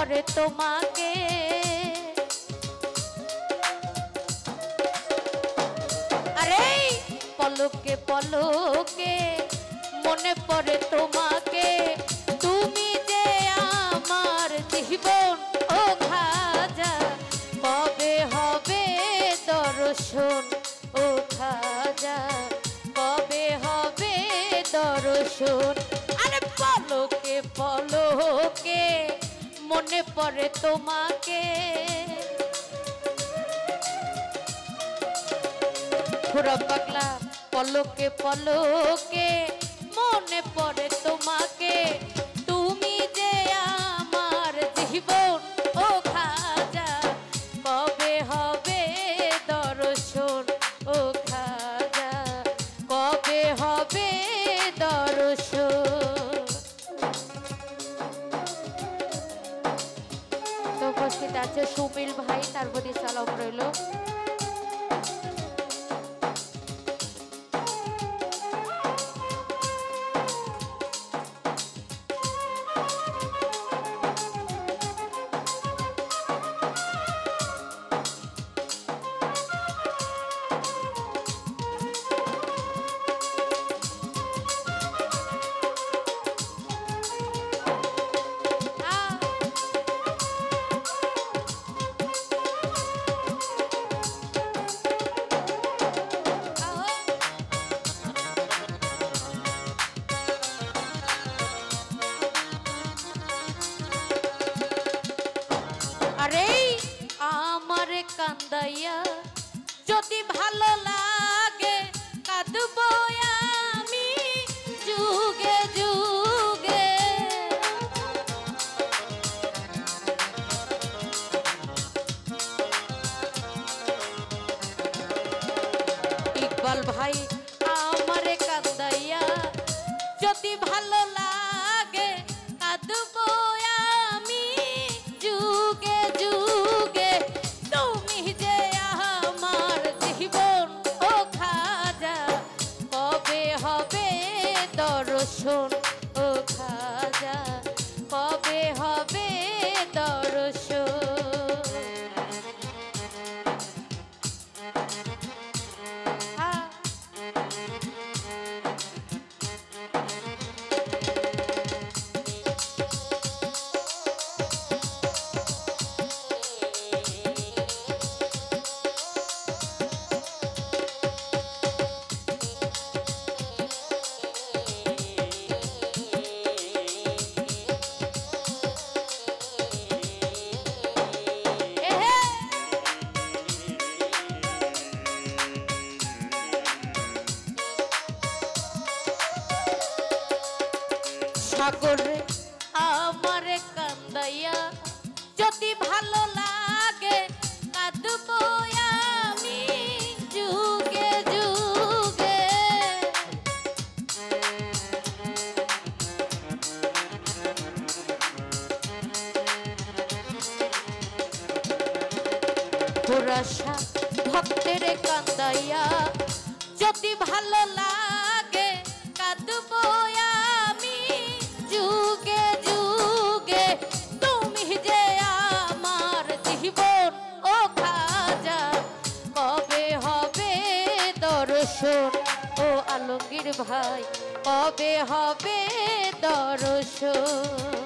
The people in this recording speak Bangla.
পড়ে তোমাকে আরে পলকে পলকে মনে পড়ে তোমাকে তুমি যে আমার জীবন ও খাজা কবে হবে দর্শন ও খাজা কবে হবে দর্শন আরে পলকে পলকে মনে পড়ে তোমাকে খুড়া পাগলা পলকে পলকে মনে পড়ে তোমাকে তুমি যে আমার জীবন ও খাজা কবে হবে দর্শন ও খাজা কবে হবে দর্শন তো উপস্থিত আছে সুমিল ভাই তার প্রতি সালাম রইল আরে আমার কান্দাইয়া যদি ভালো লাগে কাঁদবো আমি যুগে যুগে ইকবাল ভাই আমার কান্দাইয়া যদি ভালো লাগে কাঁদবো আমি যুগে যুগে তুমি যে আমার জীবন ও খাজা কবে হবে দর্শন ও খাজা কবে হবে দর্শন সাগরে আমারে কান্দাইয়া যদি ভালো লাগে কাঁদবো আমি যুগে যুগে পুরাশা ভক্তের কান্দাইয়া যদি ভালো লাগে কাঁদবো আমি যুগে যুগে তুমি যে আমার জীবন ও খাজা কবে হবে দর্শন ও আলমগীর ভাই কবে হবে দর্শন